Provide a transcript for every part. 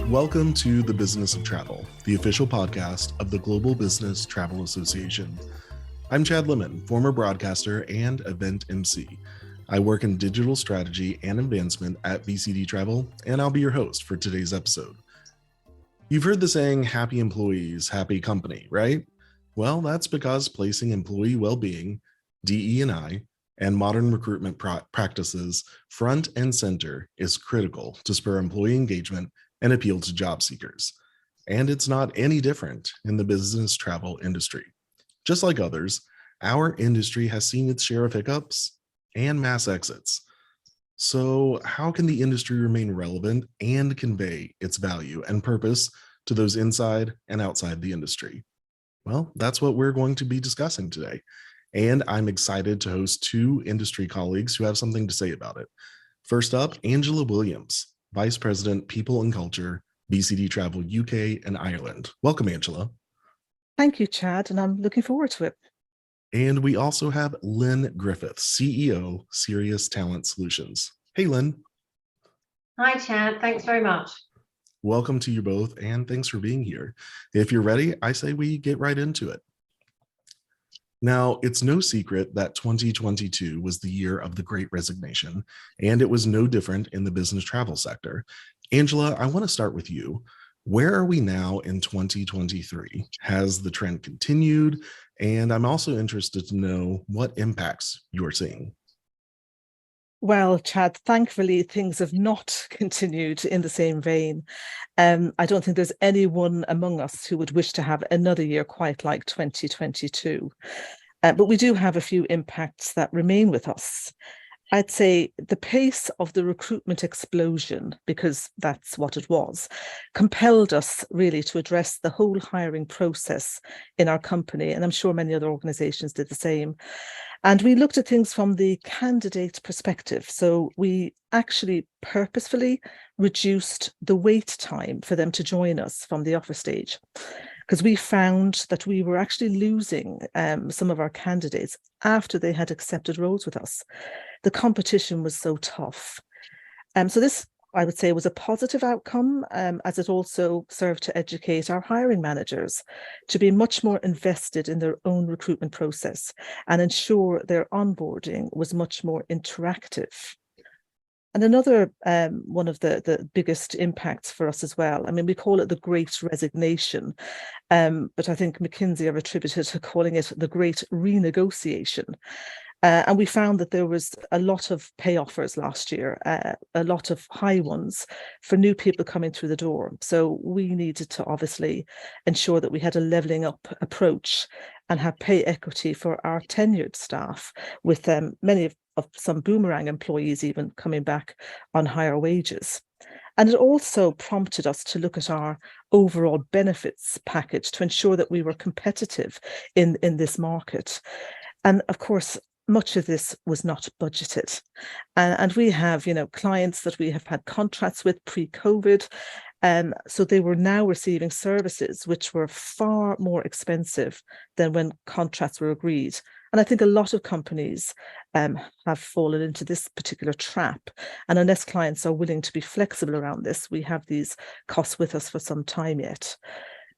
Welcome to The Business of Travel, the official podcast of the Global Business Travel Association. I'm Chad Lemon, former broadcaster and event MC. I work in digital strategy and advancement at VCD Travel, and I'll be your host for today's episode. You've heard the saying, happy employees, happy company, right? Well, that's because placing employee well-being, DE&I, and modern recruitment practices front and center is critical to spur employee engagement and appeal to job seekers. And it's not any different in the business travel industry. Just like others, our industry has seen its share of hiccups and mass exits. So how can the industry remain relevant and convey its value and purpose to those inside and outside the industry? Well, that's what we're going to be discussing today. And I'm excited to host two industry colleagues who have something to say about it. First up, Angela Williams, Vice President, People and Culture, VCD Travel UK and Ireland. Welcome, Angela. Thank you, Chad, and I'm looking forward to it. And we also have Lynne Griffiths, CEO, Sirus Talent Solutions. Hey, Lynne. Hi, Chad. Thanks very much. Welcome to you both, and thanks for being here. If you're ready, I say we get right into it. Now, it's no secret that 2022 was the year of the Great Resignation, and it was no different in the business travel sector. Angela, I want to start with you. Where are we now in 2023? Has the trend continued? And I'm also interested to know what impacts you're seeing. Well, Chad, thankfully, things have not continued in the same vein. I don't think there's anyone among us who would wish to have another year quite like 2022. But we do have a few impacts that remain with us. I'd say the pace of the recruitment explosion, because that's what it was, compelled us really to address the whole hiring process in our company. And I'm sure many other organizations did the same. And we looked at things from the candidate perspective. So we actually purposefully reduced the wait time for them to join us from the offer stage, because we found that we were actually losing some of our candidates after they had accepted roles with us. The competition was so tough. So this, I would say, was a positive outcome, as it also served to educate our hiring managers to be much more invested in their own recruitment process and ensure their onboarding was much more interactive. And another one of the biggest impacts for us as well, I mean, we call it the Great Resignation, but I think McKinsey are attributed to calling it the Great Renegotiation. And we found that there was a lot of pay offers last year, a lot of high ones for new people coming through the door. So we needed to obviously ensure that we had a levelling up approach and have pay equity for our tenured staff, with many of some boomerang employees even coming back on higher wages. And it also prompted us to look at our overall benefits package to ensure that we were competitive in this market. And of course, much of this was not budgeted. And we have, clients that we have had contracts with pre-COVID. So they were now receiving services which were far more expensive than when contracts were agreed. And I think a lot of companies have fallen into this particular trap. And unless clients are willing to be flexible around this, we have these costs with us for some time yet.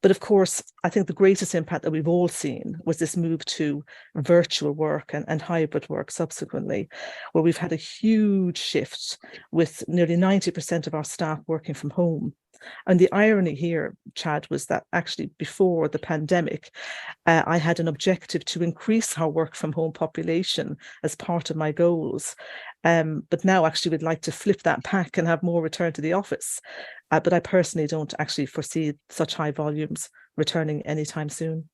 But of course, I think the greatest impact that we've all seen was this move to virtual work and hybrid work subsequently, where we've had a huge shift with nearly 90% of our staff working from home. And the irony here, Chad, was that actually before the pandemic, I had an objective to increase our work from home population as part of my goals. But now actually we'd like to flip that back and have more return to the office. But I personally don't actually foresee such high volumes returning anytime soon.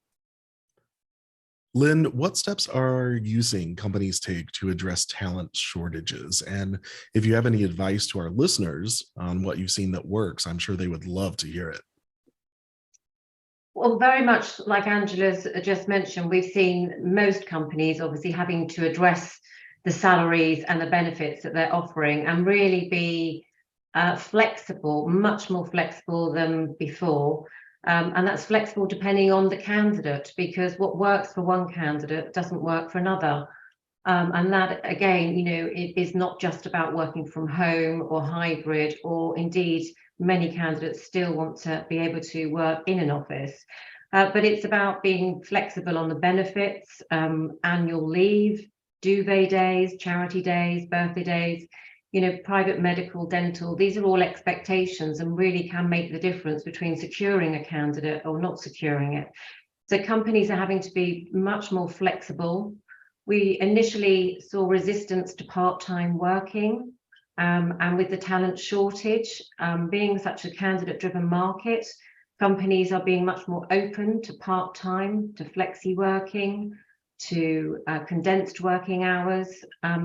Lynne, what steps are you seeing companies take to address talent shortages? And if you have any advice to our listeners on what you've seen that works, I'm sure they would love to hear it. Well, very much like Angela's just mentioned, we've seen most companies obviously having to address the salaries and the benefits that they're offering and really be flexible, much more flexible than before. And that's flexible depending on the candidate, because what works for one candidate doesn't work for another. And that, again, it is not just about working from home or hybrid, or indeed many candidates still want to be able to work in an office. But it's about being flexible on the benefits, annual leave, duvet days, charity days, birthday days, private medical, dental. These are all expectations and really can make the difference between securing a candidate or not securing it. So companies are having to be much more flexible. We initially saw resistance to part-time working, and with the talent shortage, being such a candidate-driven market, companies are being much more open to part-time, to flexi working, to condensed working hours.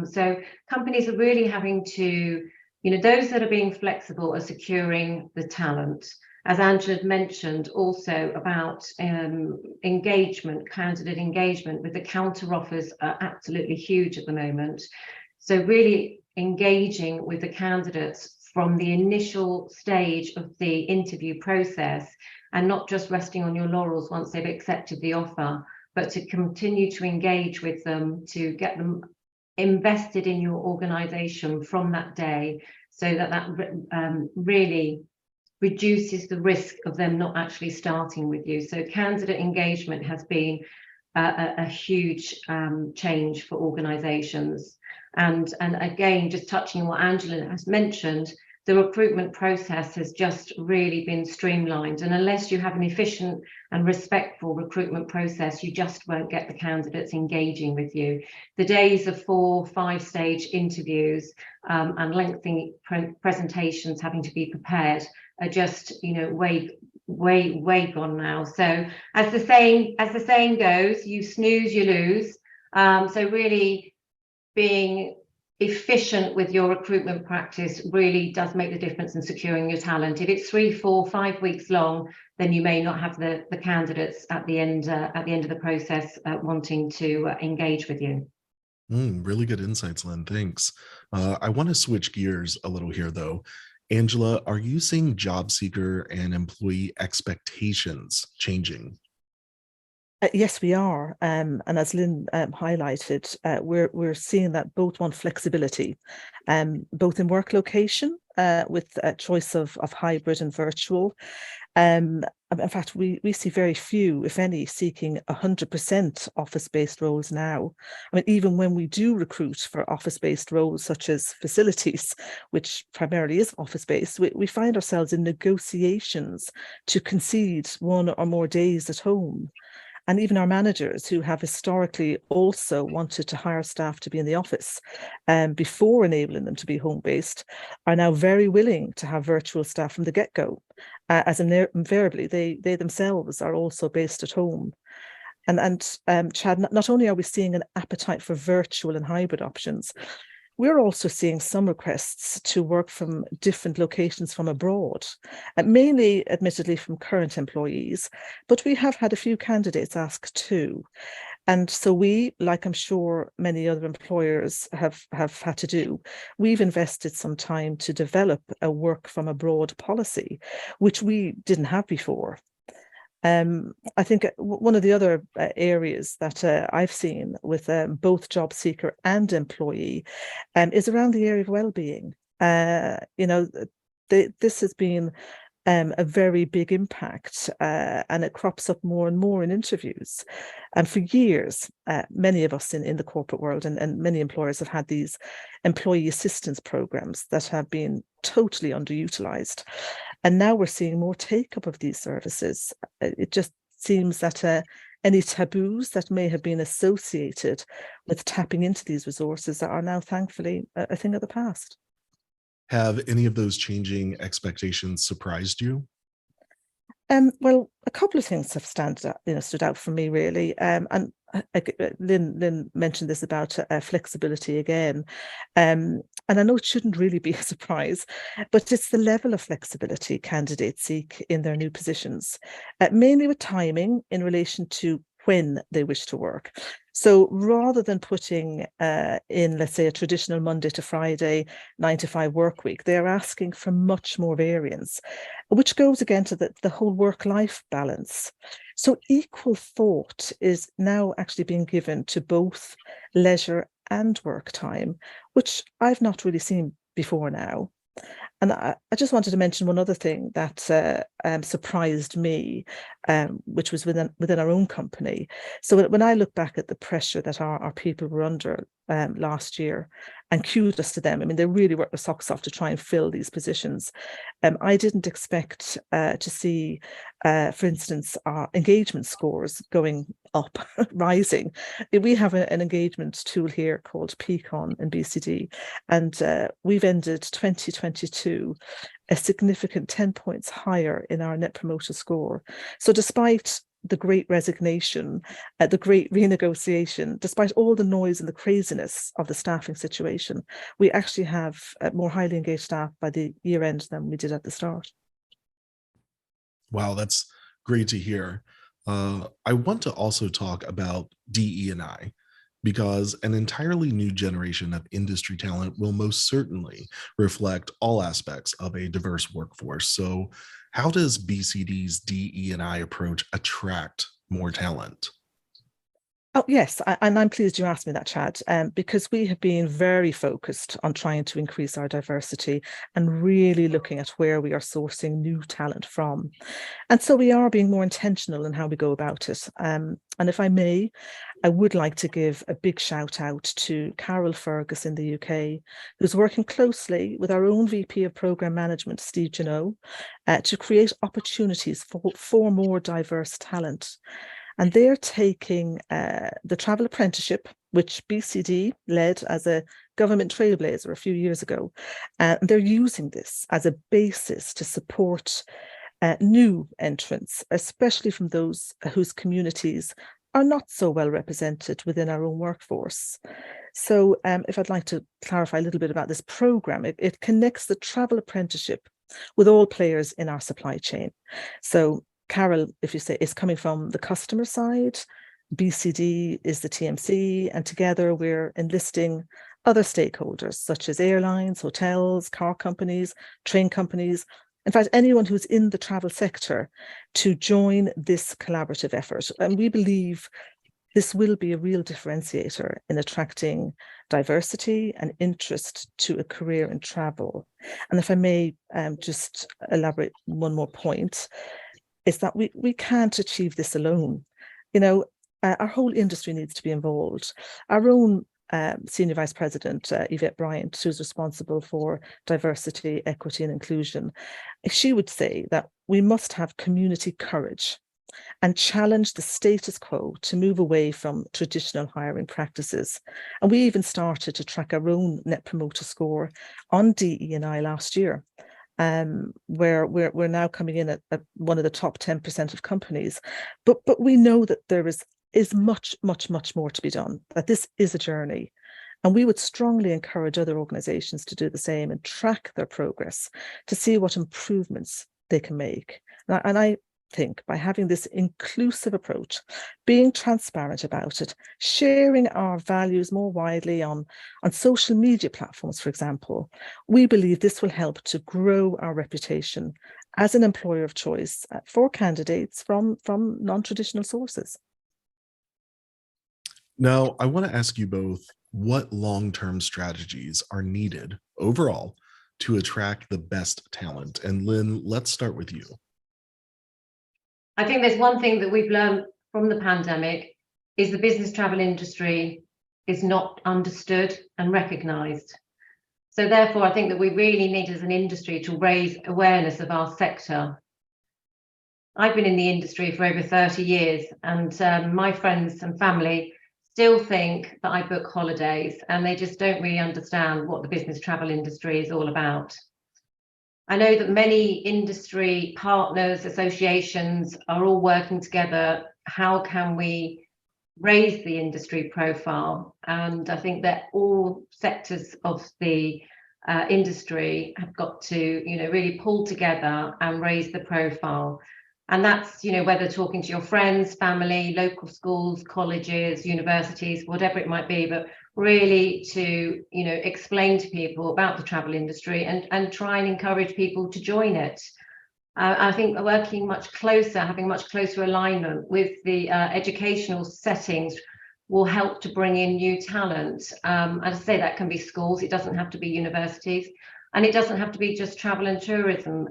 So companies are really having to, those that are being flexible are securing the talent. As Angela had mentioned, also about engagement, candidate engagement with the counter offers are absolutely huge at the moment. So really engaging with the candidates from the initial stage of the interview process, and not just resting on your laurels once they've accepted the offer, but to continue to engage with them, to get them invested in your organisation from that day, so that really reduces the risk of them not actually starting with you. So candidate engagement has been a huge change for organisations. And again, just touching on what Angela has mentioned, the recruitment process has just really been streamlined. And unless you have an efficient and respectful recruitment process, you just won't get the candidates engaging with you. The days of 4-5 stage interviews and lengthy presentations having to be prepared are just, way gone now. So as the saying goes, you snooze, you lose. So really being efficient with your recruitment practice really does make the difference in securing your talent. If it's 3, 4, 5 weeks long, then you may not have the candidates at the end of the process wanting to engage with you. Really good insights, Lynne. Thanks. I want to switch gears a little here, though. Angela, are you seeing job seeker and employee expectations changing? Yes, we are. And as Lynne highlighted, we're seeing that both want flexibility, both in work location with a choice of hybrid and virtual. In fact, we see very few, if any, seeking 100% office-based roles now. I mean, even when we do recruit for office-based roles, such as facilities, which primarily is office-based, we find ourselves in negotiations to concede 1 or more days at home. And even our managers, who have historically also wanted to hire staff to be in the office before enabling them to be home-based, are now very willing to have virtual staff from the get-go, as invariably they themselves are also based at home. And Chad, not only are we seeing an appetite for virtual and hybrid options, we're also seeing some requests to work from different locations from abroad, mainly admittedly from current employees, but we have had a few candidates ask too. And so we, like I'm sure many other employers have had to do, we've invested some time to develop a work from abroad policy, which we didn't have before. I think one of the other areas that I've seen with both job seeker and employee is around the area of well-being. This has been a very big impact, and it crops up more and more in interviews. And for years, many of us in the corporate world and many employers have had these employee assistance programs that have been totally underutilized. And now we're seeing more take-up of these services. It just seems that any taboos that may have been associated with tapping into these resources are now thankfully a thing of the past. Have any of those changing expectations surprised you? Well, a couple of things have stood out for me, really. And Lynne mentioned this about flexibility again. And I know it shouldn't really be a surprise, but it's the level of flexibility candidates seek in their new positions, mainly with timing in relation to when they wish to work. So rather than putting in, let's say, a traditional Monday to Friday 9-to-5 work week, they're asking for much more variance, which goes again to the whole work-life balance. So equal thought is now actually being given to both leisure and work time, which I've not really seen before now. And I just wanted to mention one other thing that surprised me, which was within our own company. So when I look back at the pressure that our people were under last year, and kudos to them. I mean, they really worked their socks off to try and fill these positions. I didn't expect to see, for instance, our engagement scores going up, rising. We have an engagement tool here called Peakon in BCD, and we've ended 2022 a significant 10 points higher in our Net Promoter Score. So despite the great resignation, the great renegotiation, despite all the noise and the craziness of the staffing situation, we actually have more highly engaged staff by the year end than we did at the start. Wow, that's great to hear. I want to also talk about DE&I, because an entirely new generation of industry talent will most certainly reflect all aspects of a diverse workforce. So how does BCD's DE&I approach attract more talent? Oh, yes, and I'm pleased you asked me that, Chad, because we have been very focused on trying to increase our diversity and really looking at where we are sourcing new talent from. And so we are being more intentional in how we go about it. And if I may, I would like to give a big shout out to Carol Fergus in the UK, who's working closely with our own VP of Programme Management, Steve Janot, to create opportunities for more diverse talent. And they're taking the travel apprenticeship, which BCD led as a government trailblazer a few years ago. And they're using this as a basis to support new entrants, especially from those whose communities are not so well represented within our own workforce. So if I'd like to clarify a little bit about this programme, it connects the travel apprenticeship with all players in our supply chain. So Carol, if you say, is coming from the customer side, BCD is the TMC, and together we're enlisting other stakeholders such as airlines, hotels, car companies, train companies, in fact, anyone who's in the travel sector to join this collaborative effort. And we believe this will be a real differentiator in attracting diversity and interest to a career in travel. And if I may just elaborate one more point, is that we can't achieve this alone. You know, our whole industry needs to be involved. Our own Senior Vice President, Yvette Bryant, who's responsible for diversity, equity and inclusion, she would say that we must have community courage and challenge the status quo to move away from traditional hiring practices. And we even started to track our own Net Promoter Score on DE&I last year. Where we're now coming in at one of the top 10% of companies, but we know that there is much more to be done, that this is a journey, and we would strongly encourage other organizations to do the same and track their progress to see what improvements they can make. And I think by having this inclusive approach, being transparent about it, sharing our values more widely on social media platforms, for example, we believe this will help to grow our reputation as an employer of choice for candidates from non-traditional sources. Now, I want to ask you both what long-term strategies are needed overall to attract the best talent. And Lynne, let's start with you. I think there's one thing that we've learned from the pandemic is the business travel industry is not understood and recognised. So therefore, I think that we really need as an industry to raise awareness of our sector. I've been in the industry for over 30 years, and my friends and family still think that I book holidays, and they just don't really understand what the business travel industry is all about. I know that many industry partners, associations are all working together. How can we raise the industry profile? And I think that all sectors of the industry have got to, really pull together and raise the profile. And that's, whether talking to your friends, family, local schools, colleges, universities, whatever it might be, but really to, explain to people about the travel industry and try and encourage people to join it. I think working much closer, having much closer alignment with the educational settings, will help to bring in new talent. As I say, that can be schools, it doesn't have to be universities, and it doesn't have to be just travel and tourism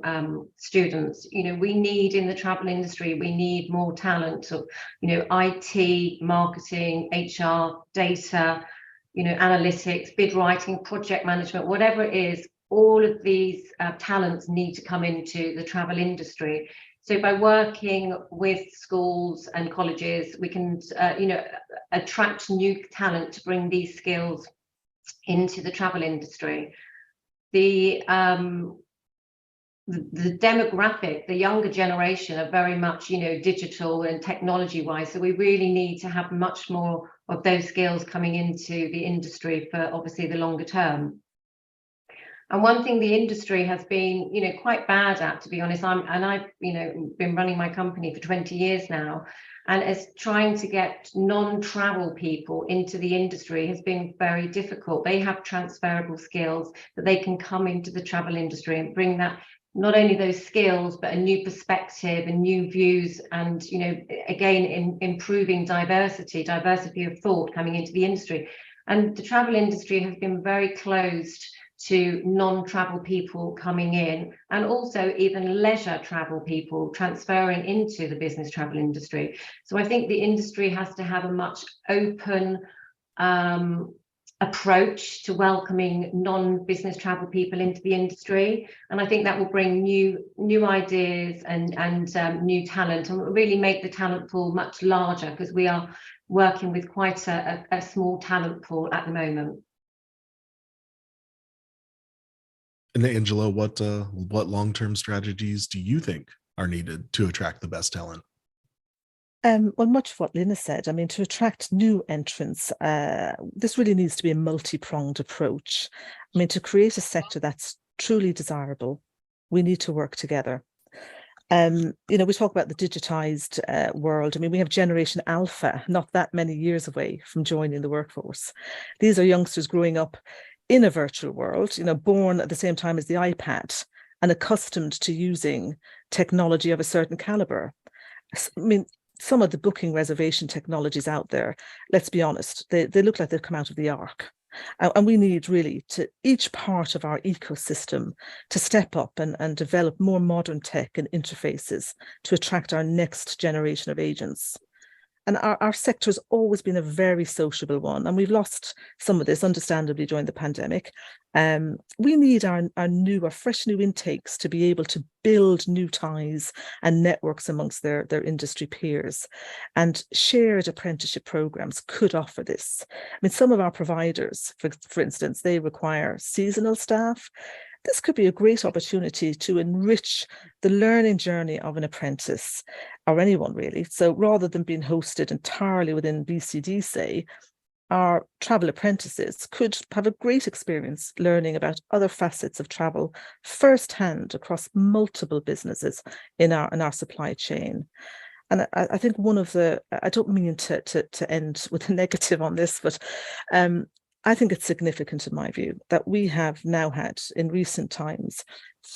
students. You know, we need in the travel industry, we need more talent of, you know, IT, marketing, HR, data, you know, analytics, bid writing, project management, whatever it is. All of these talents need to come into the travel industry. So by working with schools and colleges, we can, you know, attract new talent to bring these skills into the travel industry. The demographic, the younger generation are very much, you know, digital and technology wise. So we really need to have much more of those skills coming into the industry for obviously the longer term. And one thing the industry has been, you know, quite bad at, to be honest, I've, you know, been running my company for 20 years now, and as trying to get non-travel people into the industry has been very difficult. They have transferable skills that they can come into the travel industry and bring that, not only those skills, but a new perspective and new views, and, you know, again, in improving diversity of thought coming into the industry. And the travel industry has been very closed to non-travel people coming in, and also even leisure travel people transferring into the business travel industry. So I think the industry has to have a much open approach to welcoming non-business travel people into the industry, and I think that will bring new ideas and new talent, and really make the talent pool much larger, because we are working with quite a small talent pool at the moment. And Angela, what long-term strategies do you think are needed to attract the best talent? Well, much of what Lynne has said. I mean, to attract new entrants, this really needs to be a multi-pronged approach. I mean, to create a sector that's truly desirable, we need to work together. You know, we talk about the digitized world. I mean, we have Generation Alpha, not that many years away from joining the workforce. These are youngsters growing up in a virtual world, you know, born at the same time as the iPad and accustomed to using technology of a certain caliber. I mean, some of the booking reservation technologies out there, let's be honest, they look like they've come out of the ark. And we need really to each part of our ecosystem to step up and develop more modern tech and interfaces to attract our next generation of agents. And our sector has always been a very sociable one, and we've lost some of this, understandably, during the pandemic. We need our fresh new intakes to be able to build new ties and networks amongst their industry peers. And shared apprenticeship programs could offer this. I mean, some of our providers, for instance, they require seasonal staff. This could be a great opportunity to enrich the learning journey of an apprentice, or anyone really. So rather than being hosted entirely within BCD, say, our travel apprentices could have a great experience learning about other facets of travel firsthand across multiple businesses in our supply chain. And I think one of the, I don't mean to end with a negative on this, but I think it's significant in my view that we have now had in recent times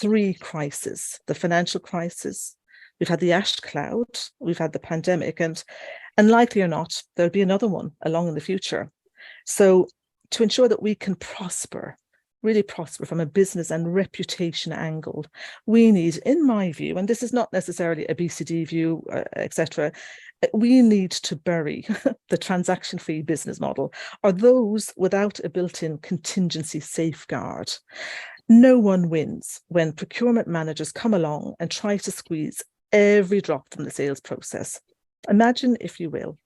3 crises: the financial crisis, we've had the ash cloud, we've had the pandemic, and likely or not, there'll be another one along in the future. So to ensure that we can prosper, really prosper from a business and reputation angle, we need, in my view, and this is not necessarily a BCD view, etc., we need to bury the transaction-free business model, or those without a built-in contingency safeguard. No one wins when procurement managers come along and try to squeeze every drop from the sales process. Imagine, if you will,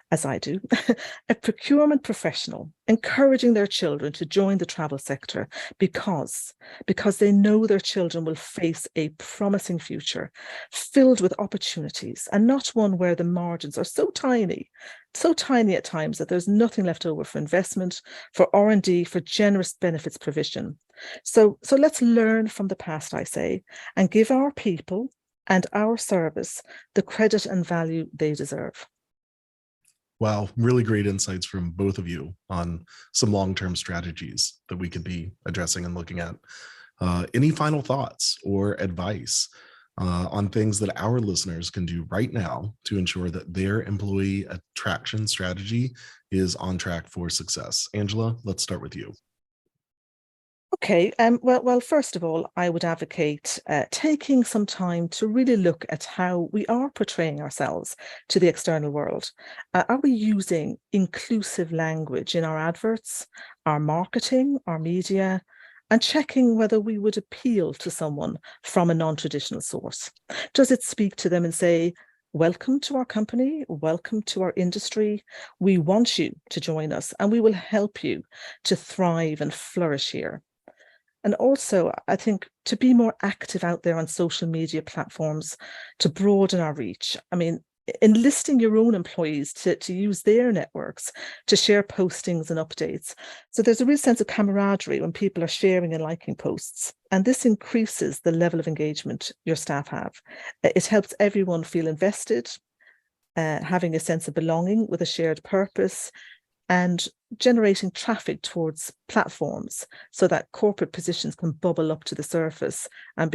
as I do, a procurement professional encouraging their children to join the travel sector because they know their children will face a promising future filled with opportunities, and not one where the margins are so tiny at times that there's nothing left over for investment, for R&D, for generous benefits provision. So let's learn from the past, I say, and give our people and our service the credit and value they deserve. Wow, really great insights from both of you on some long-term strategies that we could be addressing and looking at. Any final thoughts or advice on things that our listeners can do right now to ensure that their employee attraction strategy is on track for success. Angela, let's start with you. Okay, well, first of all, I would advocate taking some time to really look at how we are portraying ourselves to the external world. Are we using inclusive language in our adverts, our marketing, our media, and checking whether we would appeal to someone from a non-traditional source? Does it speak to them and say, welcome to our company, welcome to our industry. We want you to join us and we will help you to thrive and flourish here. And also, I think to be more active out there on social media platforms to broaden our reach. I mean, enlisting your own employees to use their networks to share postings and updates. So there's a real sense of camaraderie when people are sharing and liking posts. And this increases the level of engagement your staff have. It helps everyone feel invested, having a sense of belonging with a shared purpose, and generating traffic towards platforms so that corporate positions can bubble up to the surface and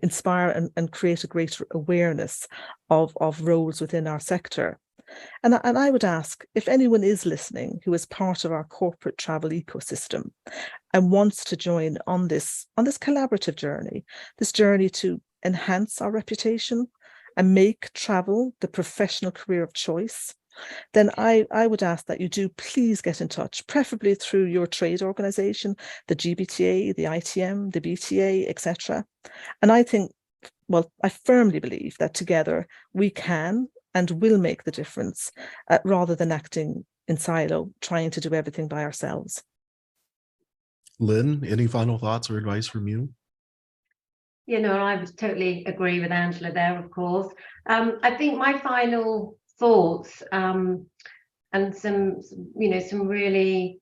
inspire and create a greater awareness of roles within our sector. And I would ask if anyone is listening who is part of our corporate travel ecosystem and wants to join on this collaborative journey, this journey to enhance our reputation and make travel the professional career of choice, then I would ask that you do please get in touch, preferably through your trade organisation, the GBTA, the ITM, the BTA, etc. And I firmly believe that together we can and will make the difference, rather than acting in silo, trying to do everything by ourselves. Lynne, any final thoughts or advice from you? I would totally agree with Angela there, of course. I think my final thoughts and some really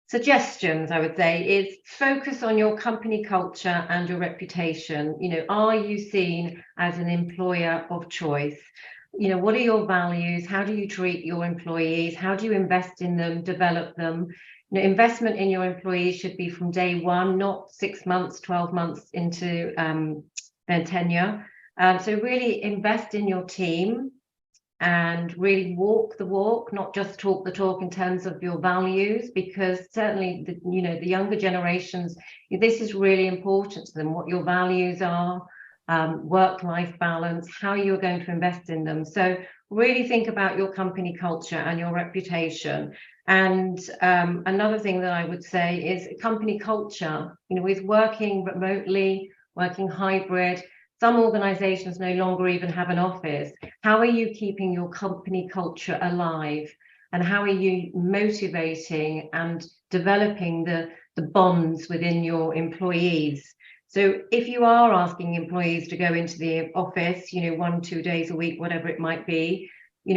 suggestions, I would say, is focus on your company culture and your reputation. Are you seen as an employer of choice? What are your values? How do you treat your employees? How do you invest in them, develop them? Investment in your employees should be from day one, not 6 months, 12 months into their tenure. So really invest in your team and really walk the walk, not just talk the talk in terms of your values, because certainly the younger generations, this is really important to them, what your values are, work-life balance, how you're going to invest in them. So really think about your company culture and your reputation. And another thing that I would say is company culture, with working remotely, working hybrid, some organizations no longer even have an office. How are you keeping your company culture alive? And how are you motivating and developing the bonds within your employees? So if you are asking employees to go into the office, 1-2 days a week, whatever it might be,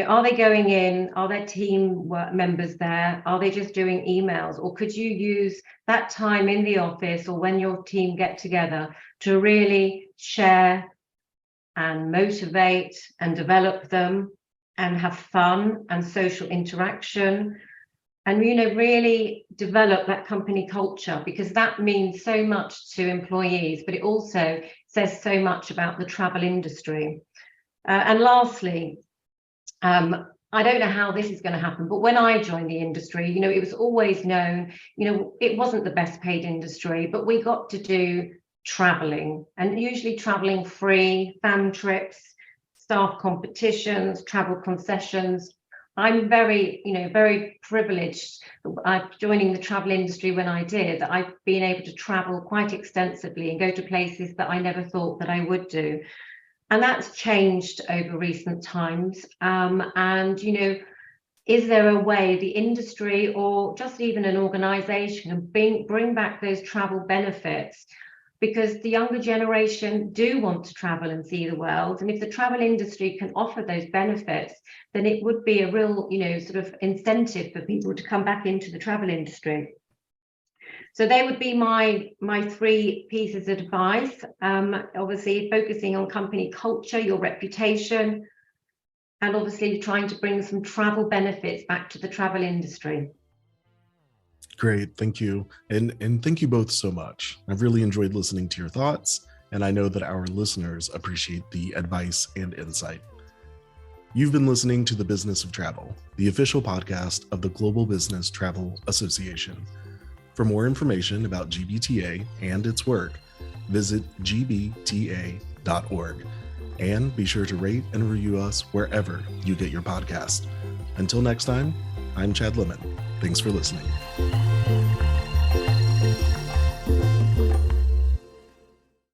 are they going in? Are their team members there? Are they just doing emails? Or could you use that time in the office or when your team get together to really share and motivate and develop them and have fun and social interaction and really develop that company culture, because that means so much to employees, but it also says so much about the travel industry. And lastly, I don't know how this is going to happen, but when I joined the industry, it was always known, it wasn't the best paid industry, but we got to do traveling, and usually traveling free, fan trips, staff competitions, travel concessions. I'm very privileged joining the travel industry when I did, that I've been able to travel quite extensively and go to places that I never thought that I would do. And that's changed over recent times. Is there a way the industry or just even an organization can bring back those travel benefits? Because the younger generation do want to travel and see the world. And if the travel industry can offer those benefits, then it would be a real, sort of incentive for people to come back into the travel industry. So they would be my 3 pieces of advice. Obviously, focusing on company culture, your reputation, and obviously trying to bring some travel benefits back to the travel industry. Great, thank you. And thank you both so much. I've really enjoyed listening to your thoughts and I know that our listeners appreciate the advice and insight. You've been listening to The Business of Travel, the official podcast of the Global Business Travel Association. For more information about GBTA and its work, visit gbta.org. And be sure to rate and review us wherever you get your podcast. Until next time, I'm Chad Lemon. Thanks for listening.